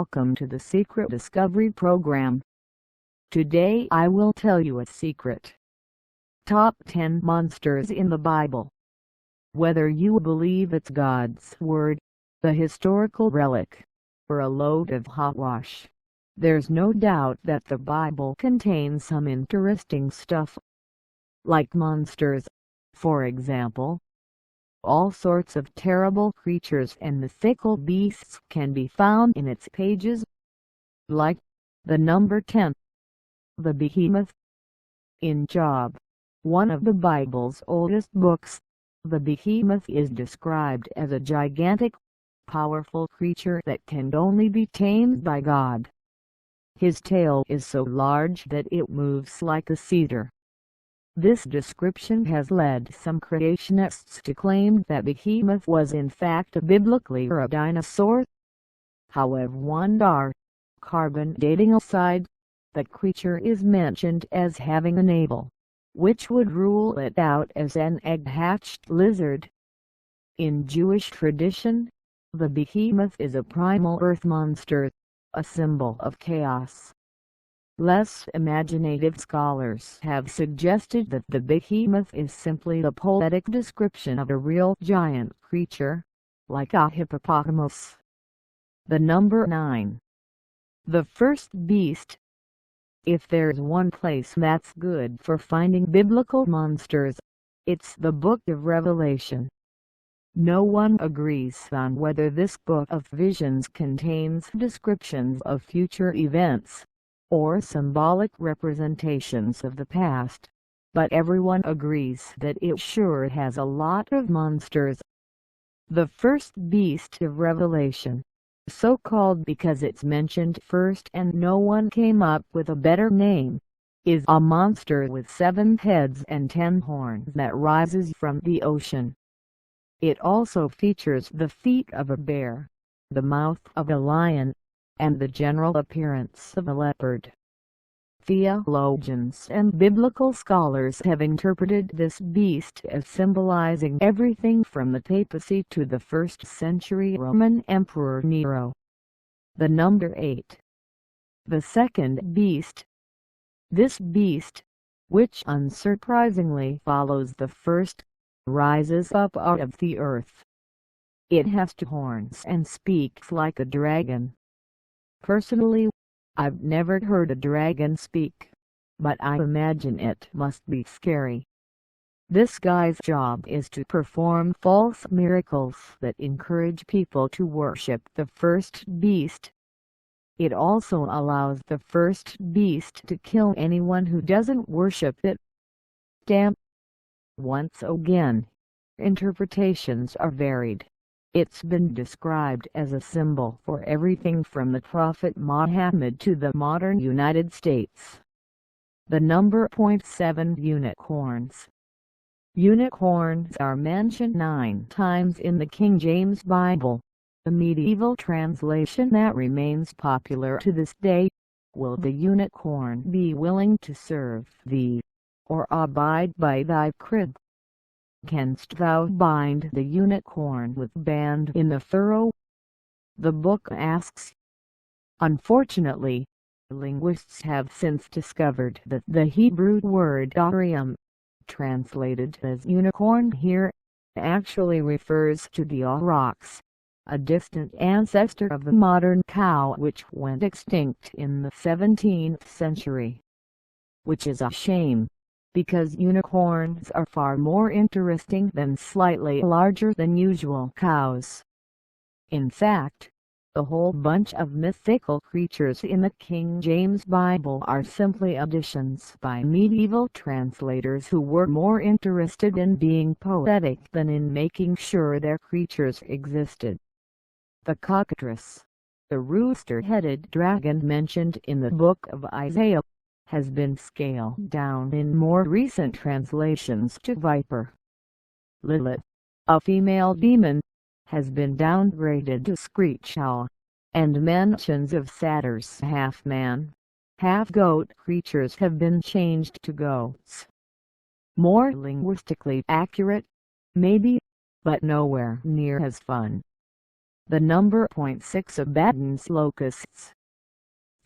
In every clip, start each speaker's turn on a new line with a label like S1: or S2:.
S1: welcome to the Secret Discovery Program. Today I will tell you a secret. Top 10 monsters in the Bible. Whether you believe it's God's word, a historical relic, or a load of hogwash, there's no doubt that the Bible contains some interesting stuff. Like monsters, for example. All sorts of terrible creatures and mythical beasts can be found in its pages. Like the number 10. The Behemoth. In Job, one of the Bible's oldest books, the Behemoth is described as a gigantic, powerful creature that can only be tamed by God. His tail is so large that it moves like a cedar. This description has led some creationists to claim that Behemoth was in fact a biblically or a dinosaur. However, one carbon dating aside, the creature is mentioned as having a navel, which would rule it out as an egg-hatched lizard. In Jewish tradition, the Behemoth is a primal earth monster, a symbol of chaos. Less imaginative scholars have suggested that the Behemoth is simply the poetic description of a real giant creature, like a hippopotamus. The number 9. The First Beast. If there's one place that's good for finding biblical monsters, it's the Book of Revelation. No one agrees on whether this book of visions contains descriptions of future events, or symbolic representations of the past, but everyone agrees that it sure has a lot of monsters. The first beast of Revelation, so called because it's mentioned first and no one came up with a better name, is a monster with 7 heads and 10 horns that rises from the ocean. It also features the feet of a bear, the mouth of a lion, and the general appearance of a leopard. Theologians and biblical scholars have interpreted this beast as symbolizing everything from the papacy to the 1st century Roman Emperor Nero. The number 8. The second beast. This beast, which unsurprisingly follows the first, rises up out of the earth. It has 2 horns and speaks like a dragon. Personally, I've never heard a dragon speak, but I imagine it must be scary. This guy's job is to perform false miracles that encourage people to worship the first beast. It also allows the first beast to kill anyone who doesn't worship it. Damn. Once again, interpretations are varied. It's been described as a symbol for everything from the Prophet Muhammad to the modern United States. The number 7. Unicorns. Unicorns are mentioned 9 times in the King James Bible, a medieval translation that remains popular to this day. Will the unicorn be willing to serve thee, or abide by thy crib? Canst thou bind the unicorn with band in the furrow? The book asks. Unfortunately, linguists have since discovered that the Hebrew word Ariam, translated as unicorn here, actually refers to the aurochs, a distant ancestor of the modern cow which went extinct in the 17th century. Which is a shame, because unicorns are far more interesting than slightly larger than usual cows. In fact, the whole bunch of mythical creatures in the King James Bible are simply additions by medieval translators who were more interested in being poetic than in making sure their creatures existed. The cockatrice, the rooster-headed dragon mentioned in the book of Isaiah, has been scaled down in more recent translations to viper. Lilith, a female demon, has been downgraded to screech owl, and mentions of satyrs half-man, half-goat creatures have been changed to goats. More linguistically accurate, maybe, but nowhere near as fun. The number .6 Abaddon's locusts.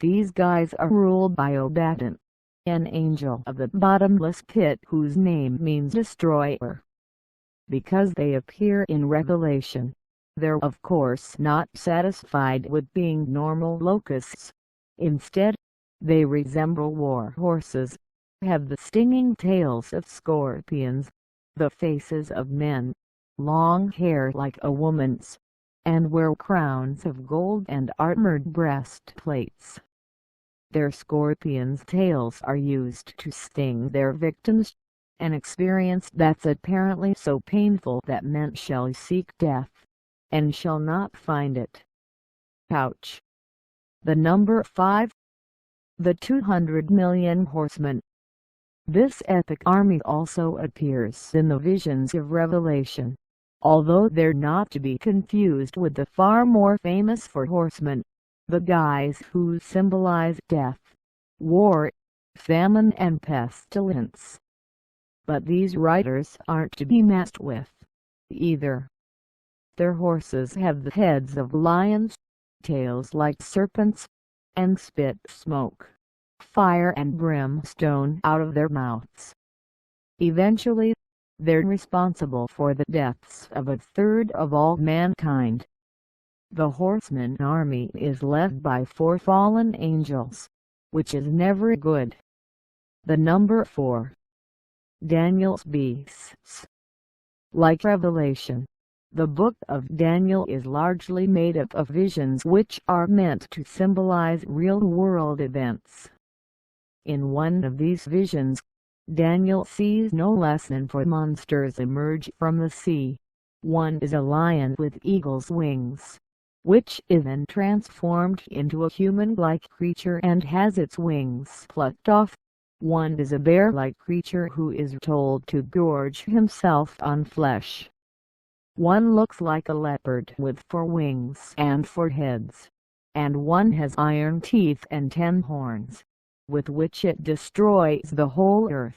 S1: These guys are ruled by Abaddon, an angel of the bottomless pit whose name means destroyer. Because they appear in Revelation, they're of course not satisfied with being normal locusts. Instead, they resemble war horses, have the stinging tails of scorpions, the faces of men, long hair like a woman's, and wear crowns of gold and armored breastplates. Their scorpions' tails are used to sting their victims, an experience that's apparently so painful that men shall seek death, and shall not find it. Ouch. The number 5. The 200 million horsemen. This epic army also appears in the visions of Revelation, although they're not to be confused with the far more famous four horsemen, the guys who symbolize death, war, famine and pestilence. But these riders aren't to be messed with, either. Their horses have the heads of lions, tails like serpents, and spit smoke, fire and brimstone out of their mouths. Eventually, they're responsible for the deaths of a third of all mankind. The horseman army is led by 4 fallen angels, which is never good. The number 4. Daniel's beasts. Like Revelation, the book of Daniel is largely made up of visions which are meant to symbolize real-world events. In one of these visions, Daniel sees no less than 4 monsters emerge from the sea. One is a lion with eagle's wings, which is then transformed into a human-like creature and has its wings plucked off. One is a bear-like creature who is told to gorge himself on flesh. One looks like a leopard with 4 wings and 4 heads, and one has iron teeth and 10 horns, with which it destroys the whole earth.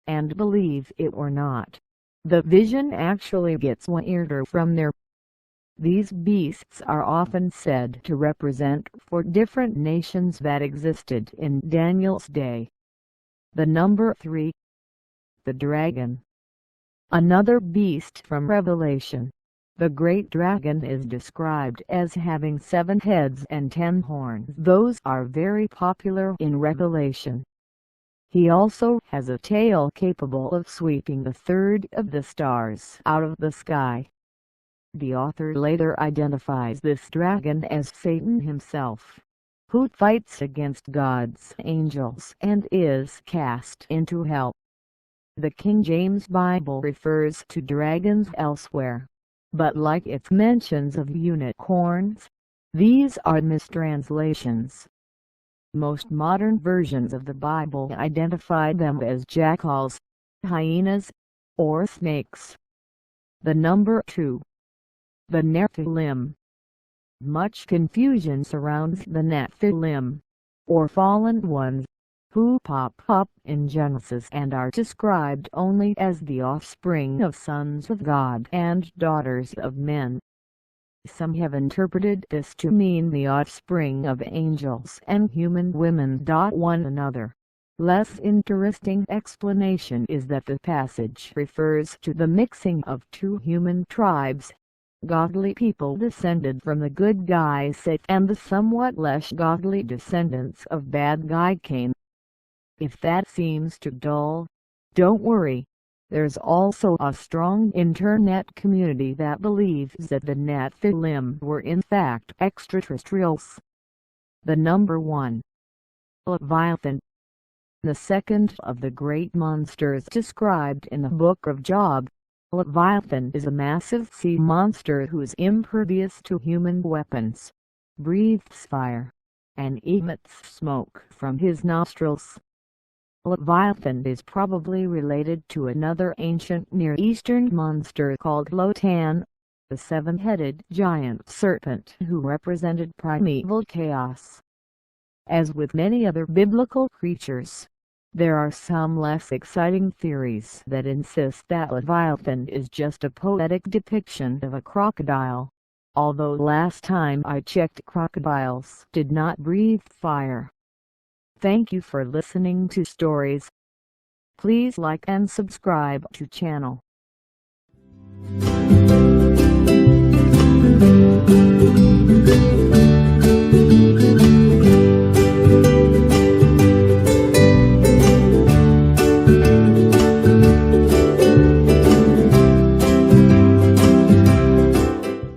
S1: And believe it or not, the vision actually gets weirder from there. These beasts are often said to represent 4 different nations that existed in Daniel's day. The number 3. The dragon. Another beast from Revelation. The great dragon is described as having 7 heads and 10 horns. Those are very popular in Revelation. He also has a tail capable of sweeping a third of the stars out of the sky. The author later identifies this dragon as Satan himself, who fights against God's angels and is cast into hell. The King James Bible refers to dragons elsewhere, but like its mentions of unicorns, these are mistranslations. Most modern versions of the Bible identify them as jackals, hyenas, or snakes. The number 2. The Nephilim. Much confusion surrounds the Nephilim, or fallen ones, who pop up in Genesis and are described only as the offspring of sons of God and daughters of men. Some have interpreted this to mean the offspring of angels and human women. One another, less interesting explanation is that the passage refers to the mixing of 2 human tribes, godly people descended from the good guy Seth and the somewhat less godly descendants of bad guy Cain. If that seems too dull, don't worry. There's also a strong internet community that believes that the Nephilim were in fact extraterrestrials. The number 1. Leviathan. The second of the great monsters described in the book of Job, Leviathan is a massive sea monster who is impervious to human weapons, breathes fire, and emits smoke from his nostrils. Leviathan is probably related to another ancient Near Eastern monster called Lotan, the 7-headed giant serpent who represented primeval chaos. As with many other biblical creatures, there are some less exciting theories that insist that Leviathan is just a poetic depiction of a crocodile. although last time I checked crocodiles did not breathe fire. Thank you for listening to stories. Please like and subscribe to channel.